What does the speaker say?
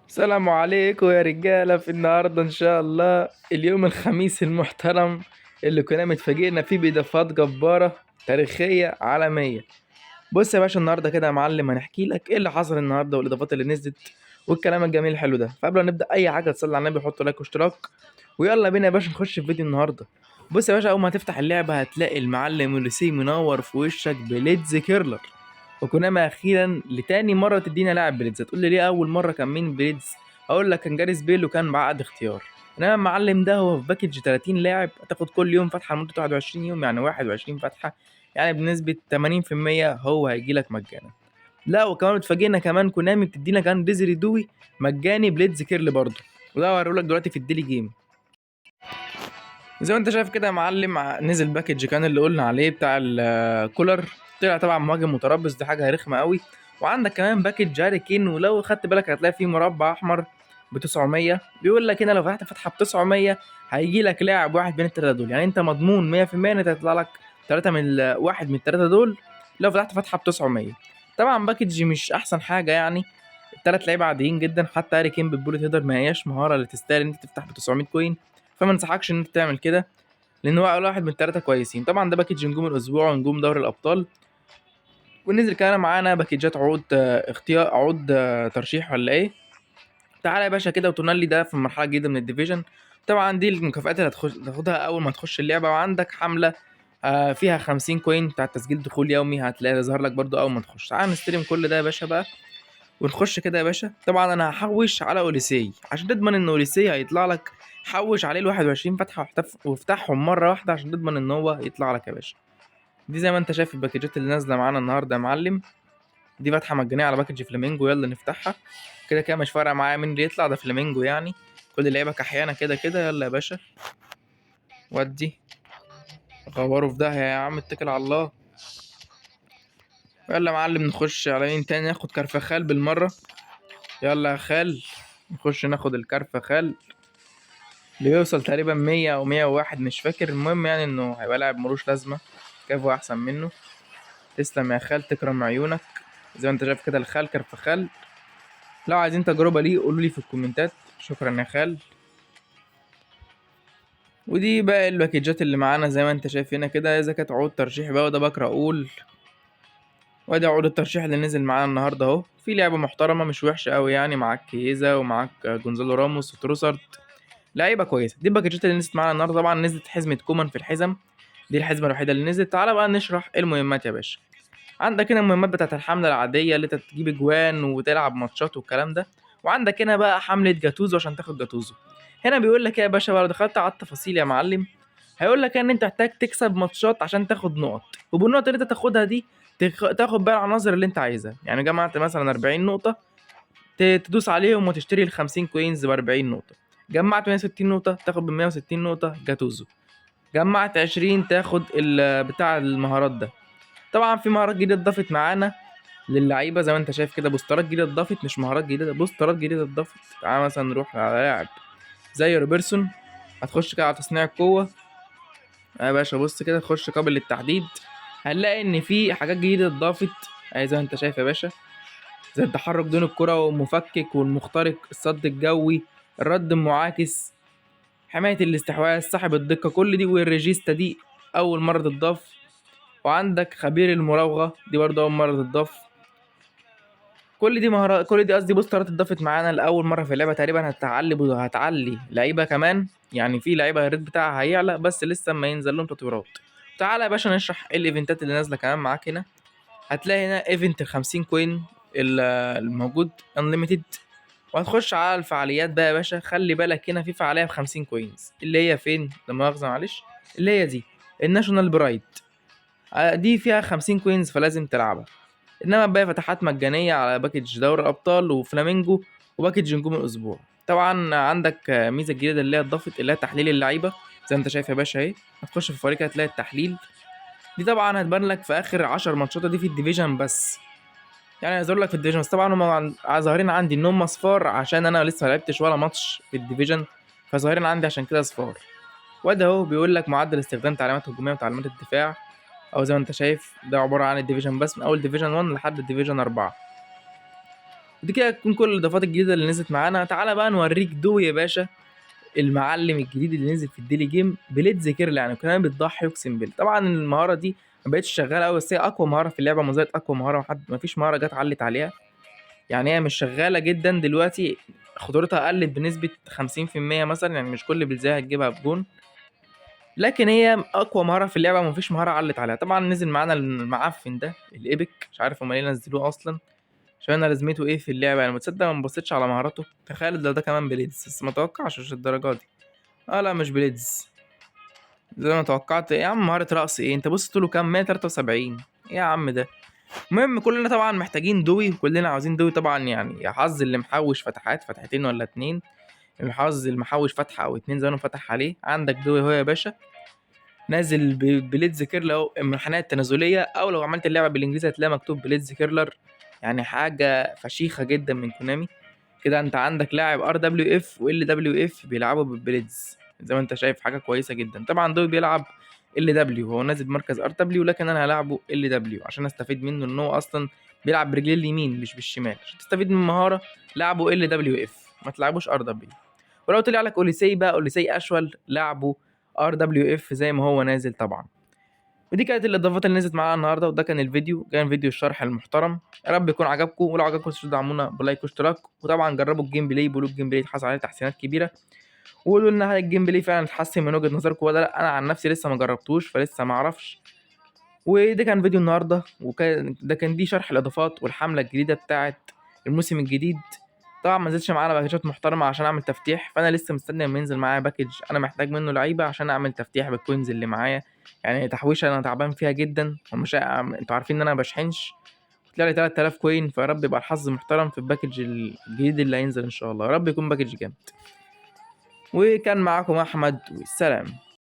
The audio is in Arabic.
السلام عليكم يا رجالة. في النهاردة إن شاء الله اليوم الخميس المحترم اللي كنا متفاجئنا فيه بإضافات جبارة تاريخية عالمية. بص يا باشا، النهاردة كده يا معلم هنحكي لك إيه اللي حصل النهاردة والإضافات اللي نزلت والكلام الجميل الحلو ده. فقبل ما نبدأ أي حاجة تصلي على النبي، حط لايك واشتراك ويلا بينا يا باشا نخش في فيديو النهاردة. بص يا باشا، أول ما هتفتح اللعبة هتلاقي المعلم وليسي منور في وشك بليدز كيرلر، وكوناما اخيرا لتاني مره تدينا لاعب بليدز. هتقول لي ليه اول مره كان مين بليدز؟ هقول لك كان جاريس بيل وكان بعقد اختيار. انما المعلم ده هو في باكج 30 لاعب، هتاخد كل يوم فتحه لمده 21 يوم، يعني 21 فتحه، يعني بنسبه 80% هو هيجي لك مجانا. لا وكمان اتفاجئنا كمان كونامي بتدينا كان ديزري دوي مجاني بليدز كيرل برضه، وده هوريهولك دلوقتي في الديلي جيم. زي ما انت شايف كده يا معلم، نزل باكج كان اللي قلنا عليه بتاع الكولر، طلع طبعا مهاجم متربص، دي حاجه رخمه قوي. وعندك كمان باكج جاري كين، ولو خدت بالك هتلاقي فيه مربع احمر ب 900. بيقول لك هنا لو فتحت فتحه ب 900 هيجي لك لاعب واحد من الثلاثه دول، يعني انت مضمون 100% ان انت هيطلع لك ثلاثه من واحد من الثلاثه دول لو فتحت فتحه ب 900. طبعا باكج مش احسن حاجه يعني، الثلاث لعيبه عاديين جدا، حتى هاري كين بالبوليت هيدر ما هياش مهاره اللي تستاهل ان انت تفتح ب 900 كوين، فما انصحكش ان انت تعمل كده، لان هو اول واحد من الثلاثه كويسين. طبعا ده باكج نجوم الاسبوع ونجوم دوري الابطال. ونزل كمان معانا باكجات عقود، اختيار عقود، ترشيح ولا ايه. تعالى يا باشا كده، وتونالي ده في مرحله جديده من الديفيجن. طبعا دي المكافآت اللي تاخدها اول ما تخش اللعبه، وعندك حمله فيها 50 كوين بتاع تسجيل دخول يومي، هتلاقي ظهر لك برضو اول ما تخش. تعالى نستلم كل ده يا باشا بقى ونخش كده يا باشا. طبعا انا هحوش على اوليسي عشان تضمن ان اوليسي هيطلع لك، حوش عليه ال 21 فتحه وافتحهم مره واحده عشان تضمن ان هو يطلع لك يا باشا. دي زي ما انت شايف الباكجات اللي نازله معانا النهارده يا معلم، دي فاتحه مجانيه على باكج فلامينجو، يلا نفتحها. كده كده مش فارقه معايا مين اللي يطلع، ده فلامينجو يعني، كل لعيبه كحيانه كده كده. يلا يا باشا ودي غوره في داهيه يا عم، اتكل على الله. يلا يا معلم نخش على مين تاني، ناخد كرفخال بالمره. يلا يا خال نخش ناخد الكرفخال اللي بيوصل تقريبا 100 او 101 مش فاكر، المهم يعني انه هيبقى لاعب ملوش لازمه، كافو احسن منه. تسلم يا خال، تكرم عيونك. زي ما انت شايف كده الخال كرفخال، لو عايزين تجربة ليه قولوا لي في الكومنتات. شكرا يا خال. ودي بقى الباكجات اللي معانا زي ما انت شايف هنا كده، اذا كانت عقود ترشيح بقى، وده بكره اقول. وادي عقود الترشيح اللي نزل معانا النهارده اهو، في لعبة محترمة مش وحشة قوي يعني، معاك كييزا ومعاك جونزالو راموس وتروسارد، لعيبة كويسة. دي الباكجات اللي نزلت معانا النهارده. طبعا نزلت حزمة كومان في الحزم، دي الحزمة الوحيدة اللي نزلت. تعالى بقى نشرح المهمات يا باشا. عندك هنا المهمات بتاعت الحملة العادية اللي انت تجيب اجوان وتلعب ماتشات والكلام ده. وعندك هنا بقى حملة جاتوزو عشان تاخد جاتوزو. هنا بيقول لك ايه يا باشا بقى، لو دخلت على التفاصيل يا معلم هيقول لك ان انت محتاج تكسب ماتشات عشان تاخد نقط، وبالنقط اللي انت تاخدها دي تاخد بقى العناصر اللي انت عايزها. يعني جمعت مثلا 40 نقطة تدوس عليهم وتشتري ال 50 كوينز ب 40 نقطة. جمعت 160 نقطة تاخد ب 160 نقطة جاتوزو. جمعت 20 تاخد بتاع المهارات ده. طبعا في مهارات جديدة اتضافت معانا للعيبه زي ما انت شايف كده، بوسترات جديده اتضافت، مش مهارات جديده، بوسترات جديده اتضافت. تعال مثلا نروح على لاعب زي روبرتسون، هتخش كده على تصنيع القوه يا باشا. بص كده تخش قابل للتحديد، هنلاقي ان في حاجات جديده اتضافت زي ما انت شايف يا باشا، زي التحرك دون الكره والمفكك والمخترق، الصد الجوي، الرد المعاكس، حمايه الاستحواذ، صاحب الدقه، كل دي والريجيستا دي اول مره تتضاف. وعندك خبير المراوغه دي برضه اول مره تتضاف. كل دي مهارات، كل دي قصدي بوسترات اتضافت معانا لاول مره في اللعبه تقريبا، هتعلي لعيبه كمان، يعني في لعيبه الريت بتاعها هيعلى بس لسه ما ينزل لهم تطويرات. تعالى يا باشا نشرح ايه الايفنتات اللي نازله كمان معاك هنا. هتلاقي هنا ايفنت ال 50 كوين الموجود انليميتد، وهتخش على الفعاليات بقى يا باشا. خلي بالك هنا في فعاليه ب 50 كوينز اللي هي فين، لا مؤاخذه معلش، اللي هي دي الناشونال برايد، دي فيها 50 كوينز فلازم تلعبها. انما باقي فتحات مجانيه على باكج دوري الابطال وفلامينجو وباكج نجوم الاسبوع. طبعا عندك ميزه جديده اللي هي اتضافت، اللي هي تحليل اللعيبه. زي ما انت شايف يا باشا اهي، هتخش في فريق هتلاقي التحليل، دي طبعا هتبان لك في اخر 10 ماتشات، دي في الديفيجن بس، يعني هيظهر لك في الديفيجن بس. طبعا هم ظاهرين عندي ان هم اصفار عشان انا لسه ما لعبتش ولا ماتش في الديفيجن، فظاهرين عندي عشان كده اصفار. وده اهو بيقول لك معدل استخدام تعليمات هجوميه وتعليمات الدفاع، او زي ما انت شايف ده عباره عن الديفيجن بس، من اول ديفيجن 1 لحد الديفيجن 4. ودي كده تكون كل الاضافات الجديده اللي نزلت معانا. تعالى بقى نوريك دو يا باشا، المعلم الجديد اللي نزل في الديلي جيم، بليدز كيرل. يعني كمان بتضحي اقسم بالله. طبعا المهاره دي ما بقتش شغاله قوي، بس هي اقوى مهاره في اللعبه، مزايد اقوى مهاره، ما فيش مهاره جت علت عليها. يعني هي مش شغاله جدا دلوقتي، خطورتها قلت بنسبه 50% مثلا، يعني مش كل بلزاها هتجيبها بجون، لكن هي اقوى مهاره في اللعبه، مفيش مهاره علت عليها. طبعا نزل معانا المعفن ده الايبك، مش عارف هما ليه نزلوه اصلا، عشان انا لازمته ايه في اللعبه يعني. متصدق ما بصيتش على مهاراته، تخيل لو ده كمان بليدز، بس ما توقعش مش الدرجه دي. لا مش بليدز زي ما توقعت يا عم. مهاره رقص ايه؟ انت بص طوله كام؟ 173. ايه يا عم ده؟ المهم كلنا طبعا محتاجين دوي، وكلنا عاوزين دوي طبعا. يعني يا حظ اللي محوش فتحتين ولا اتنين، الحظ اللي محوش فتحه او اتنين زي ما فتح عليه. عندك دوي اهو يا باشا، نازل بليدز كيرل اهو، المنحنيات التنازليه، او لو عملت اللعبه بالانجليزي هتلاقي مكتوب بليدز كيرلر. يعني حاجه فشيخه جدا من كونامي. كده انت عندك لاعب ار دبليو اف وال دبليو اف بيلعبوا بالبليدز، زي ما انت شايف حاجه كويسه جدا. طبعا دوي بيلعب ال دبليو، هو نازل بمركز ار دبليو، لكن انا هلعبه ال دبليو عشان استفيد منه، ان هو اصلا بيلعب برجليه اليمين مش بالشمال. عشان تستفيد من المهاره لعبه ال دبليو اف، ما تلعبوش ار دبليو. ولو طلع لك اوليسي بقى، اوليسي اشول، لعبه ار دبليو اف زي ما هو نازل طبعا. ودي كانت الاضافات اللي نزلت معانا النهارده، وده كان الفيديو، كان فيديو الشرح المحترم. يا رب يكون عجبكم، ولو عجبكم تدعمونا بلايك واشتراك. وطبعا جربوا الجيم بلاي، بيقولوا الجيم بلاي اتحصل عليه تحسينات كبيره، وقولوا لنا هل الجيم بلاي فعلا اتحسن من وجهه نظركم ولا لا. انا عن نفسي لسه ما جربتوش، فلسه ما اعرفش. وده كان فيديو النهارده، وكان دي شرح الاضافات والحمله الجديده بتاعه الموسم الجديد. طبعا ما نزلش معانا باكجات محترمه عشان اعمل تفتيح، فانا لسه مستني لما ينزل معايا باكج انا محتاج منه لعيبه عشان اعمل تفتيح بالكوينز اللي معايا. يعني تحويشه انا تعبان فيها جدا، ومش انتوا عارفين ان انا بشحنش. طلع لي 3000 كوين، فيا رب يبقى الحظ محترم في الباكج الجديد اللي هينزل ان شاء الله. يا رب يكون باكج جامد. وكان معاكم احمد، والسلام.